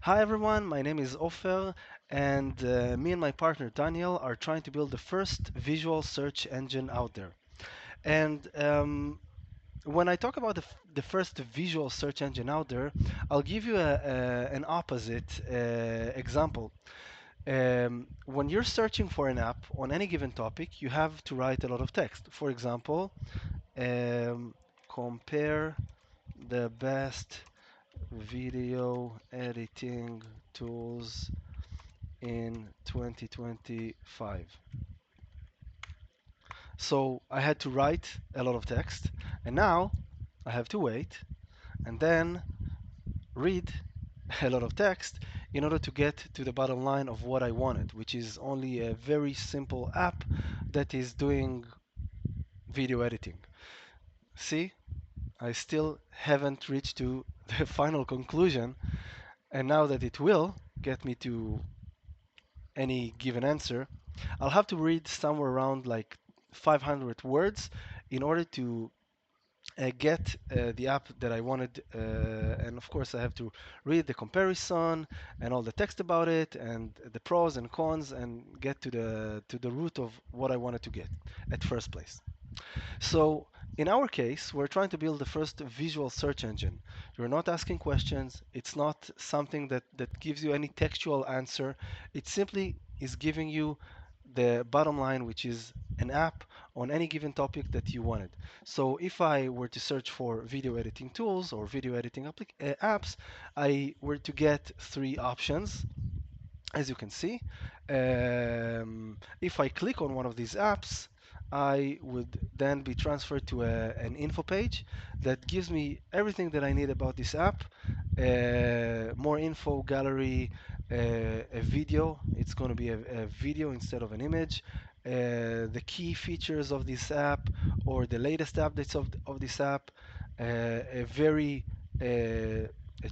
Hi everyone, my name is Ofer, and me and my partner Daniel are trying to build the first visual search engine out there. And when I talk about the first visual search engine out there, I'll give you an opposite example. When you're searching for an app on any given topic, you have to write a lot of text. For example, um, compare the best video editing tools in 2025. So I had to write a lot of text, and now I have to wait and then read a lot of text in order to get to the bottom line of what I wanted, which is only a very simple app that is doing video editing. See, I still haven't reached to the final conclusion, and now that it will get me to any given answer, I'll have to read somewhere around like 500 words in order to get the app that I wanted. And of course, I have to read the comparison and all the text about it and the pros and cons and get to the root of what I wanted to get at first place. So in our case, we're trying to build the first visual search engine. You're not asking questions. It's not something that gives you any textual answer. It simply is giving you the bottom line, which is an app on any given topic that you wanted. So if I were to search for video editing tools or video editing apps, I were to get three options. As you can see, if I click on one of these apps, I would then be transferred to an info page that gives me everything that I need about this app. More info, gallery, a video. It's going to be a video instead of an image. The key features of this app or the latest updates of this app. A very a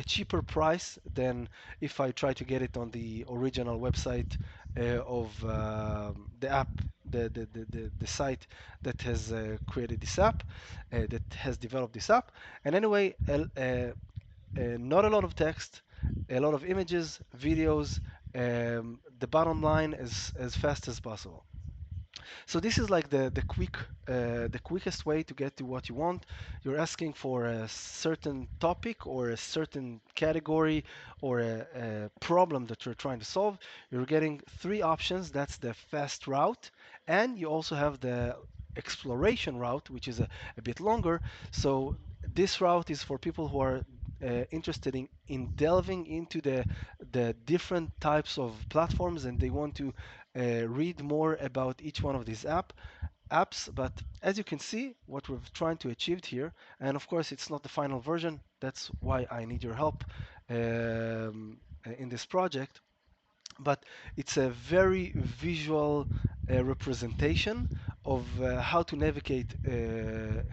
cheaper price than if I try to get it on the original website of the app, the site that has created this app, that has developed this app. And anyway, not a lot of text, a lot of images, videos. The bottom line is as fast as possible. So this is like the quickest way to get to what you want. You're asking for a certain topic or a certain category or a problem that you're trying to solve. You're getting three options. That's the fast route, and you also have the exploration route, which is a bit longer. So this route is for people who are interested in delving into the different types of platforms and they want to read more about each one of these apps. But as you can see, what we're trying to achieve here, and of course it's not the final version, that's why I need your help in this project, but it's a very visual representation of how to navigate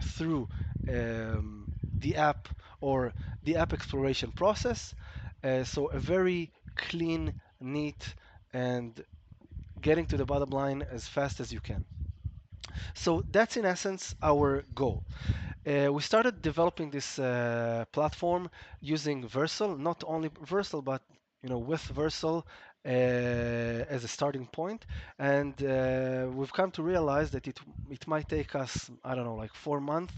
through the app or the app exploration process. So a very clean, neat, and getting to the bottom line as fast as you can. So that's in essence our goal. We started developing this platform using Versal, not only Versal, but with Versal as a starting point, and we've come to realize that it might take us, I don't know, like 4 months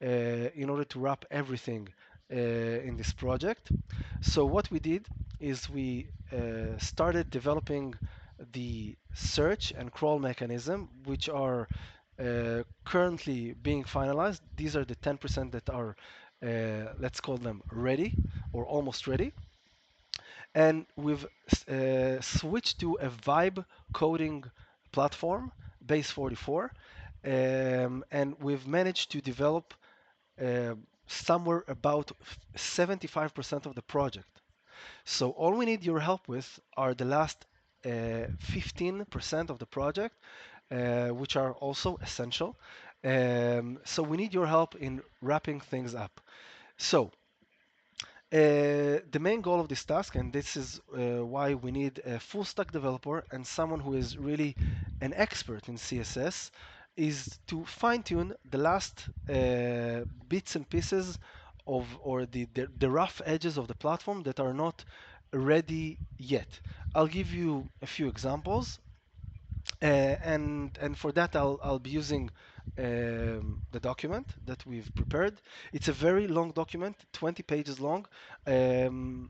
in order to wrap everything in this project. So what we did is we started developing the search and crawl mechanism, which are currently being finalized. These are the 10% that are, let's call them ready or almost ready. And we've switched to a vibe coding platform, Base 44. And we've managed to develop uh, somewhere about 75% of the project. So all we need your help with are the last 15% of the project, which are also essential. So we need your help in wrapping things up. So the main goal of this task, and this is why we need a full stack developer and someone who is really an expert in CSS, is to fine tune the last bits and pieces of or the rough edges of the platform that are not ready yet. I'll give you a few examples. And for that I'll be using the document that we've prepared. It's a very long document, 20 pages long, um,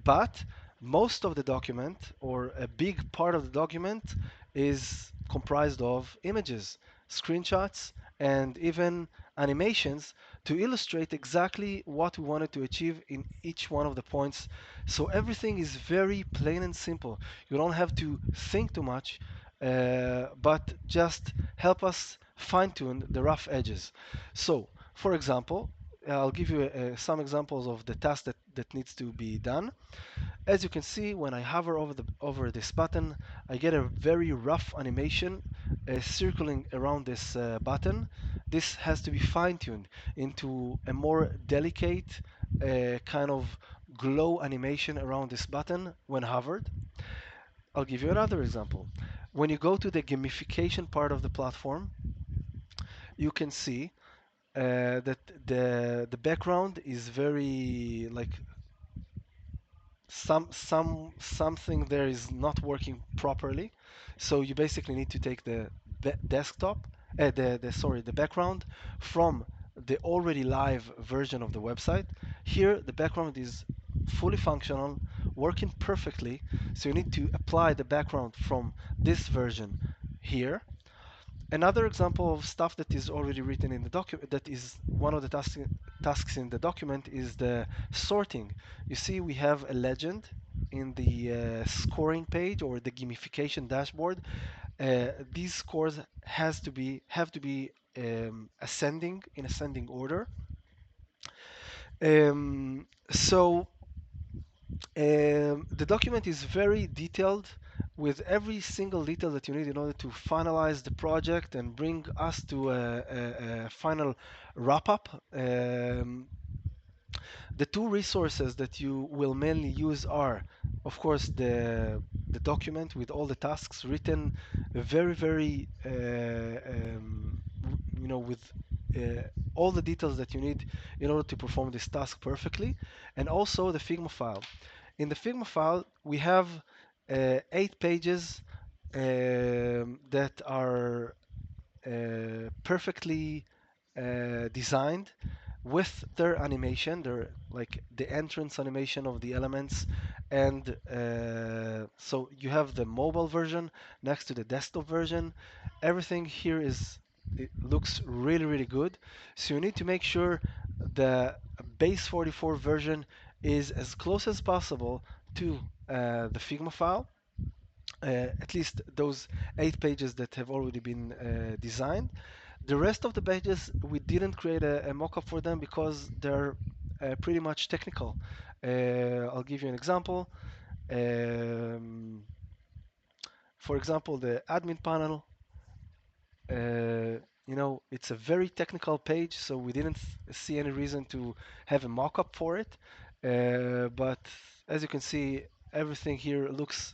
but most of the document, or a big part of the document, is comprised of images, screenshots, and even animations to illustrate exactly what we wanted to achieve in each one of the points. So everything is very plain and simple. You don't have to think too much, but just help us fine-tune the rough edges. So, for example, I'll give you some examples of the task that needs to be done. As you can see, when I hover over this button, I get a very rough animation circling around this button. This has to be fine-tuned into a more delicate kind of glow animation around this button when hovered. I'll give you another example. When you go to the gamification part of the platform, you can see that the background is very like something there is not working properly. So you basically need to take the desktop, the background from the already live version of the website. Here, the background is fully functional, working perfectly. So you need to apply the background from this version here. Another example of stuff that is already written in the document, that is one of the tasks in the document, is the sorting. You see, we have a legend in the scoring page or the gamification dashboard. These scores have to be ascending in ascending order. So the document is very detailed with every single detail that you need in order to finalize the project and bring us to a final wrap up. The two resources that you will mainly use are, of course, the document with all the tasks written very with all the details that you need in order to perform this task perfectly, and also the Figma file. In the Figma file, we have 8 pages that are perfectly designed with their animation, their like the entrance animation of the elements, and so you have the mobile version next to the desktop version. Everything here it looks really good. So you need to make sure the base 44 version is as close as possible to the Figma file, at least those 8 pages that have already been designed. The rest of the pages, we didn't create a mockup for them because they're pretty much technical. I'll give you an example. Um, for example, the admin panel, it's a very technical page, so we didn't see any reason to have a mockup for it. But as you can see, everything here looks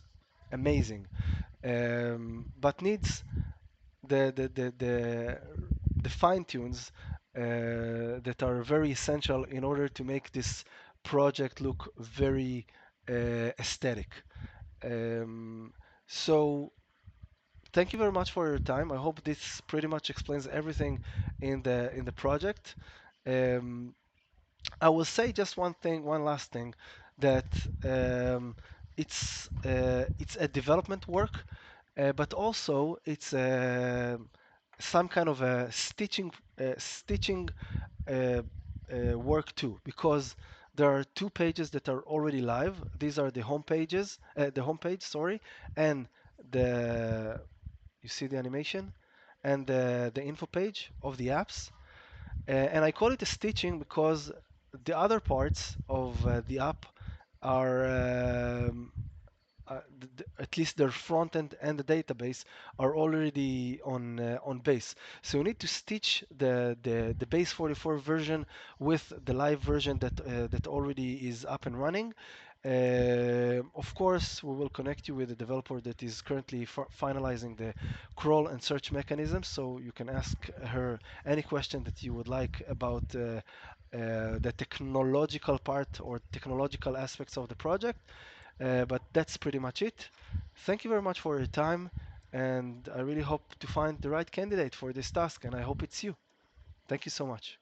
amazing, but needs the the fine tunes that are very essential in order to make this project look very aesthetic. Um, so thank you very much for your time. I hope this pretty much explains everything in the project. Um, I will say just one thing, one last thing, that um, it's a development work, but also it's some kind of a stitching uh, work too, because there are 2 pages that are already live. These are the home pages, the home page, sorry, and the you see the animation and the info page of the apps. And I call it a stitching because the other parts of the app are at least their front end and the database are already on base. So you need to stitch the base 44 version with the live version that already is up and running. Of course, we will connect you with a developer that is currently finalizing the crawl and search mechanism, so you can ask her any question that you would like about the technological part or technological aspects of the project. But that's pretty much it. Thank you very much for your time, and I really hope to find the right candidate for this task, and I hope it's you. Thank you so much.